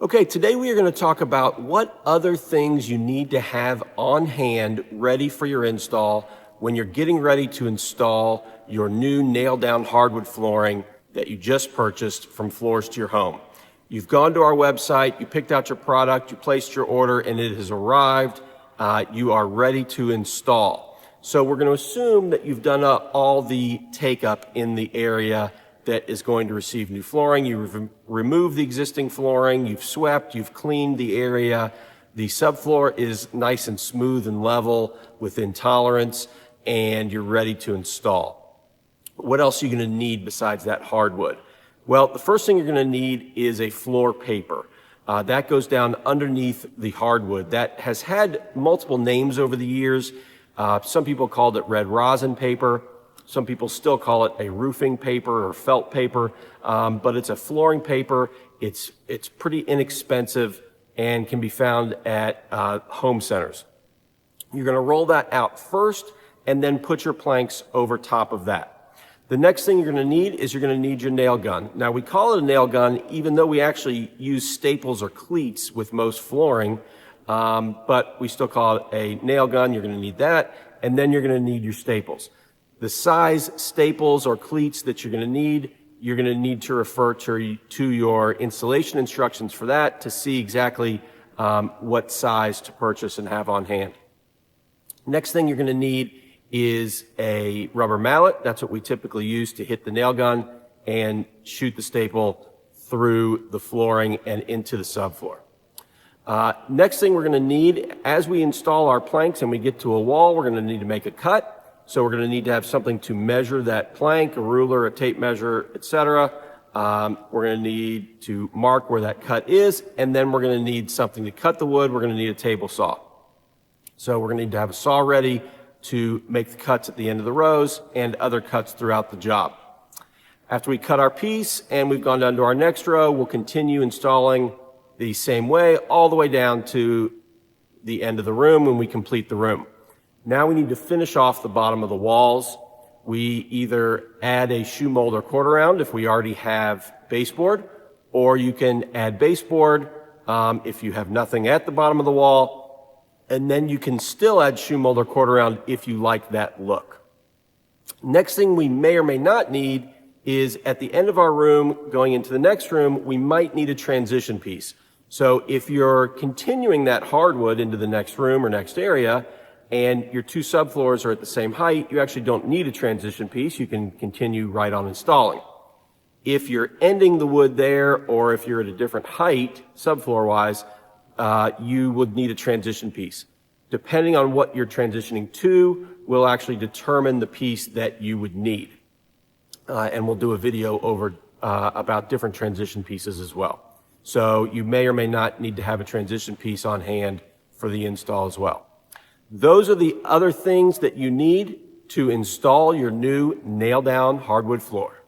Okay, today we are going to talk about what other things you need to have on hand ready for your install when you're getting ready to install your new nail down hardwood flooring that you just purchased from Floors to Your Home. You've gone to our website, you picked out your product, you placed your order, and it has arrived. You are ready to install. So we're going to assume that you've done all the take-up in the area that is going to receive new flooring. You've removed the existing flooring, you've swept, you've cleaned the area. The subfloor is nice and smooth and level within tolerance, and you're ready to install. What else are you going to need besides that hardwood? Well, the first thing you're going to need is a floor paper. That goes down underneath the hardwood. That has had multiple names over the years. Some people called it red rosin paper. Some people still call it a roofing paper or felt paper, but it's a flooring paper. It's pretty inexpensive and can be found at home centers. You're going to roll that out first and then put your planks over top of that. The next thing you're going to need is you're going to need your nail gun. Now, we call it a nail gun even though we actually use staples or cleats with most flooring, but we still call it a nail gun. You're going to need that, and then you're going to need your staples. The size staples or cleats that you're going to need to refer to your installation instructions for that to see exactly what size to purchase and have on hand. Next thing you're going to need is a rubber mallet. That's what we typically use to hit the nail gun and shoot the staple through the flooring and into the subfloor. Next thing we're going to need, as we install our planks and we get to a wall, we're going to need to make a cut. So we're going to need to have something to measure that plank, a ruler, a tape measure, etc. We're going to need to mark where that cut is, and then we're going to need something to cut the wood. We're going to need a table saw. So we're going to need to have a saw ready to make the cuts at the end of the rows and other cuts throughout the job. After we cut our piece and we've gone down to our next row, we'll continue installing the same way all the way down to the end of the room when we complete the room. Now we need to finish off the bottom of the walls. We either add a shoe mold or quarter round if we already have baseboard, or you can add baseboard if you have nothing at the bottom of the wall, and then you can still add shoe mold or quarter round if you like that look. Next thing we may or may not need is at the end of our room, going into the next room, we might need a transition piece. So if you're continuing that hardwood into the next room or next area, and your two subfloors are at the same height, you actually don't need a transition piece. You can continue right on installing. If you're ending the wood there, or if you're at a different height, subfloor-wise, you would need a transition piece. Depending on what you're transitioning to, will actually determine the piece that you would need. And we'll do a video over about different transition pieces as well. So you may or may not need to have a transition piece on hand for the install as well. Those are the other things that you need to install your new nail down hardwood floor.